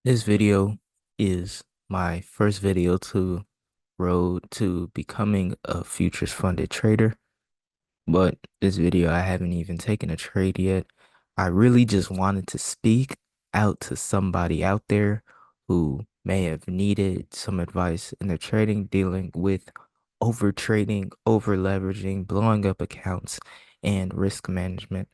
This video is my first video to road to becoming a futures funded trader. But this video, I haven't even taken a trade yet. I really just wanted to speak out to somebody out there who may have needed some advice in their trading, dealing with over trading, over leveraging, blowing up accounts, and risk management.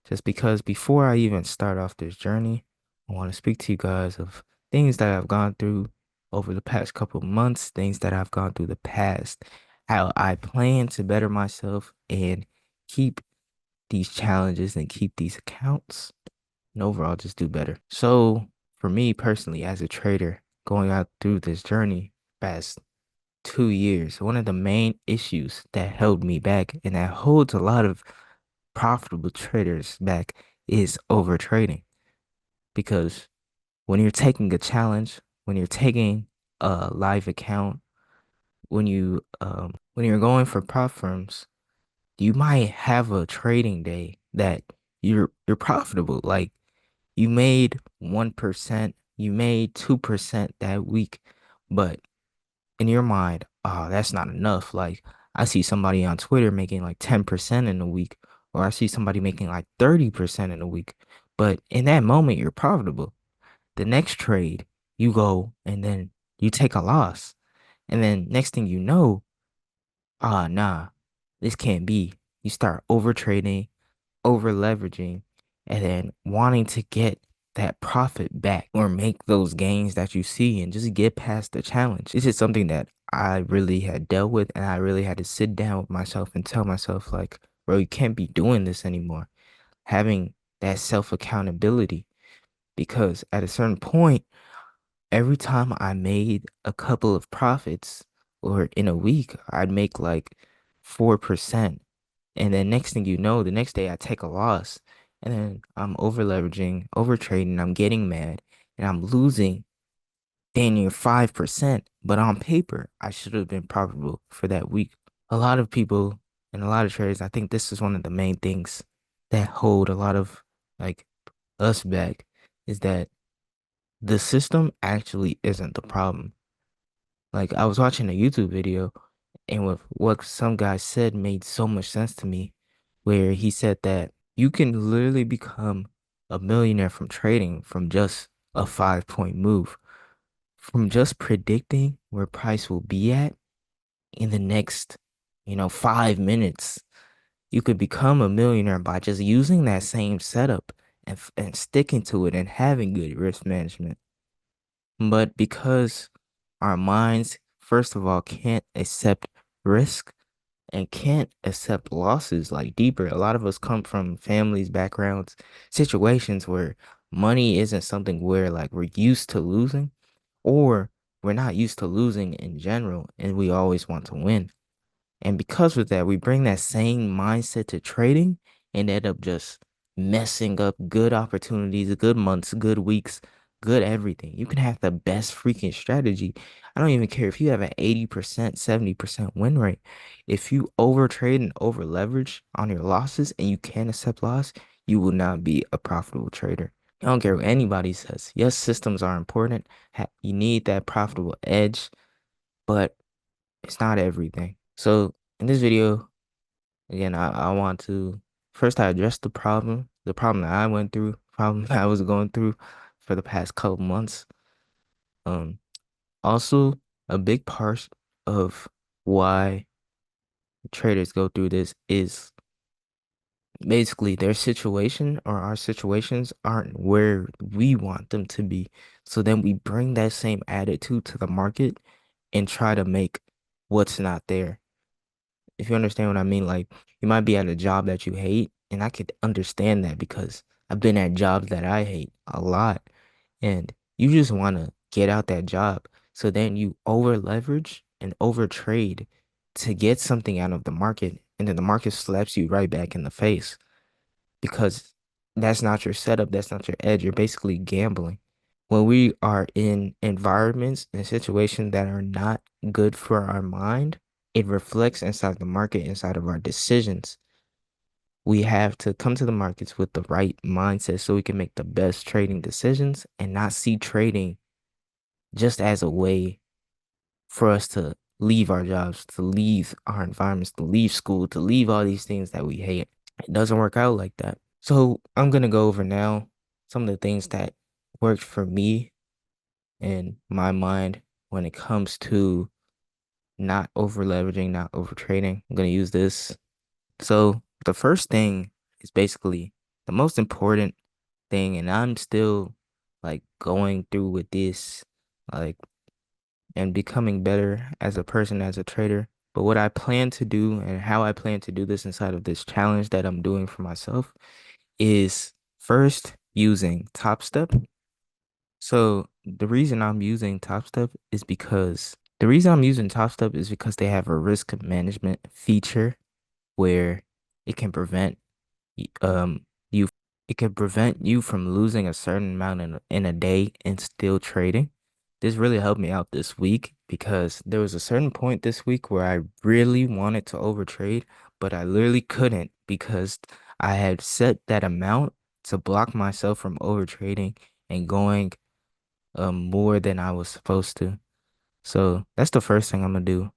Just because before I even start off this journey, I want to speak to you guys of things that I've gone through over the past couple of months, things that I've gone through the past, how I plan to better myself and keep these challenges and keep these accounts and overall just do better. So for me personally, as a trader, going out through this journey past 2 years, one of the main issues that held me back and that holds a lot of profitable traders back is over trading. Because when you're taking a challenge, when you're taking a live account, when you're going for prop firms, you might have a trading day that you're profitable. Like you made 1%, you made 2% that week, but in your mind, oh, that's not enough. Like I see somebody on Twitter making like 10% in a week, or I see somebody making like 30% in a week. But in that moment, you're profitable. The next trade, you go and then you take a loss. And then next thing you know, ah, nah, this can't be. You start over trading, over leveraging, and then wanting to get that profit back or make those gains that you see and just get past the challenge. This is something that I really had dealt with, and I really had to sit down with myself and tell myself, like, bro, you can't be doing this anymore. Having that self accountability, because at a certain point, every time I made a couple of profits or in a week, I'd make like 4%. And then next thing you know, the next day I take a loss and then I'm over leveraging, over trading, I'm getting mad and I'm losing dang near 5%. But on paper, I should have been profitable for that week. A lot of people and a lot of traders, I think this is one of the main things that hold a lot of like us back is that the system actually isn't the problem. Like I was watching a YouTube video and with what some guy said made so much sense to me, where he said that you can literally become a millionaire from trading from just a 5 point move, from just predicting where price will be at in the next, 5 minutes. You could become a millionaire by just using that same setup and sticking to it and having good risk management. But because our minds, first of all, can't accept risk and can't accept losses like deeper. A lot of us come from families, backgrounds, situations where money isn't something where like we're used to losing or we're not used to losing in general and we always want to win. And because of that, we bring that same mindset to trading and end up just messing up good opportunities, good months, good weeks, good everything. You can have the best freaking strategy. I don't even care if you have an 80%, 70% win rate. If you over trade and over leverage on your losses and you can't accept loss, you will not be a profitable trader. I don't care what anybody says. Yes, systems are important. You need that profitable edge, but it's not everything. So in this video, again, I want to first I address the problem that I went through, problem that I was going through for the past couple months. Um, Also a big part of why traders go through this is basically their situation or our situations aren't where we want them to be. So then we bring that same attitude to the market and try to make what's not there. If you understand what I mean, like you might be at a job that you hate, and I could understand that because I've been at jobs that I hate a lot, and you just want to get out that job. So then you over leverage and over trade to get something out of the market, and then the market slaps you right back in the face because that's not your setup, that's not your edge. You're basically gambling. When we are in environments and situations that are not good for our mind, it reflects inside the market, inside of our decisions. we have to come to the markets with the right mindset so we can make the best trading decisions and not see trading just as a way for us to leave our jobs, to leave our environments, to leave school, to leave all these things that we hate. It doesn't work out like that. So I'm gonna go over now some of the things that worked for me in my mind when it comes to not over leveraging, not over trading. I'm gonna use this. So the first thing is basically the most important thing, and I'm still like going through with this, like and becoming better as a person, as a trader. But what I plan to do and how I plan to do this inside of this challenge that I'm doing for myself is first using Topstep. So the reason I'm using Topstep is because they have a risk management feature where it can prevent um you it can prevent you from losing a certain amount in a day and still trading. This really helped me out this week because there was a certain point this week where I really wanted to overtrade, but I literally couldn't because I had set that amount to block myself from overtrading and going more than I was supposed to. So that's the first thing I'm gonna do.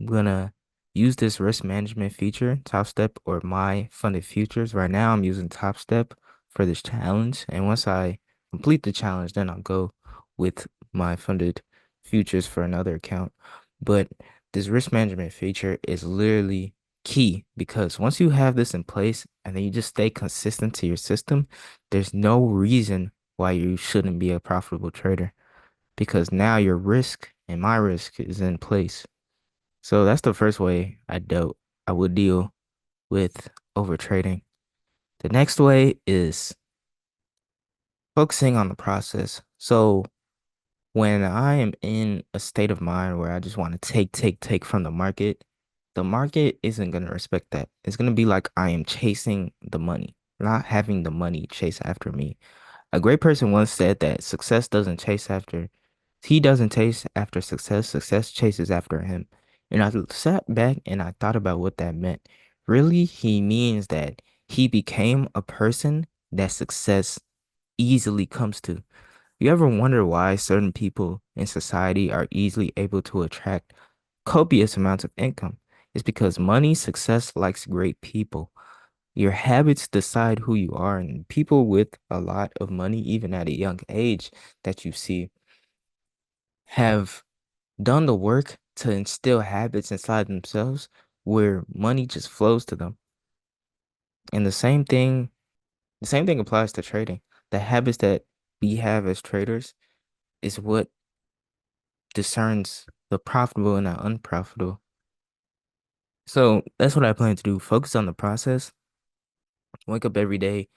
I'm gonna use this risk management feature, Topstep or my funded futures. Right now, I'm using Topstep for this challenge. And once I complete the challenge, then I'll go with my funded futures for another account. But this risk management feature is literally key because once you have this in place and then you just stay consistent to your system, there's no reason why you shouldn't be a profitable trader because now your risk and my risk is in place. So that's the first way I would deal with overtrading. The next way is focusing on the process. So when I am in a state of mind where I just want to take from the market isn't going to respect that. It's going to be like I am chasing the money, not having the money chase after me. A great person once said that he doesn't chase after success, success chases after him. And I sat back and I thought about what that meant. Really, he means that he became a person that success easily comes to. You ever wonder why certain people in society are easily able to attract copious amounts of income? It's because money, success likes great people. Your habits decide who you are, and people with a lot of money, even at a young age, that you see have done the work to instill habits inside themselves where money just flows to them. And the same thing applies to trading. The habits that we have as traders is what discerns the profitable and the unprofitable. So that's what I plan to do. Focus on the process. Wake up every day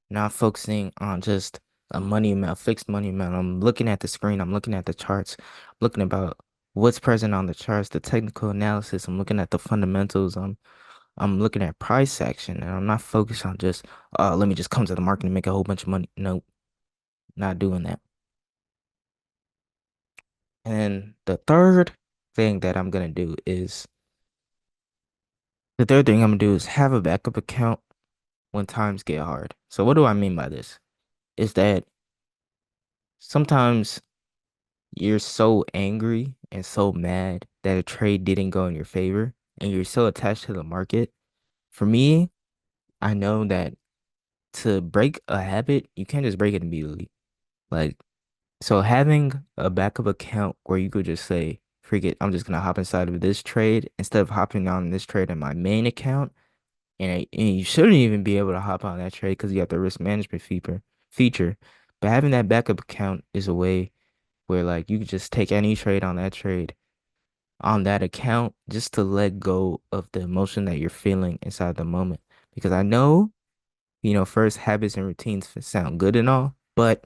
not focusing on just a money amount, fixed money amount. I'm looking at the screen, I'm looking at the charts, looking about what's present on the charts, the technical analysis. I'm looking at the fundamentals. I'm looking at price action, and I'm not focused on just let me just come to the market and make a whole bunch of money. Nope, not doing that. And then thing that I'm gonna do is the third thing I'm gonna do is have a backup account when times get hard. So what do I mean by this? Is that sometimes you're so angry and so mad that a trade didn't go in your favor and you're so attached to the market. For me, I know that to break a habit, you can't just break it immediately. Like, so having a backup account where you could just say, freak it, I'm just gonna hop inside of this trade instead of hopping on this trade in my main account. And you shouldn't even be able to hop on that trade because you have the risk management feature. But having that backup account is a way where like you could just take any trade on that trade on that account just to let go of the emotion that you're feeling inside the moment. Because I know, first habits and routines sound good and all, but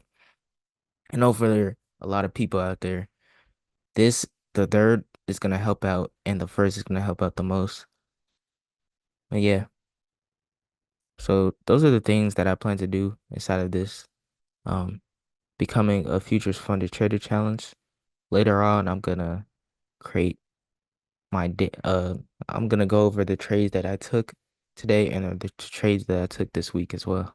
I know for a lot of people out there, this, the third is going to help out and the first is going to help out the most. But yeah, so those are the things that I plan to do inside of this, um, becoming a futures funded trader challenge. Later on, I'm gonna create my day, I'm gonna go over the trades that I took today and the trades that I took this week as well.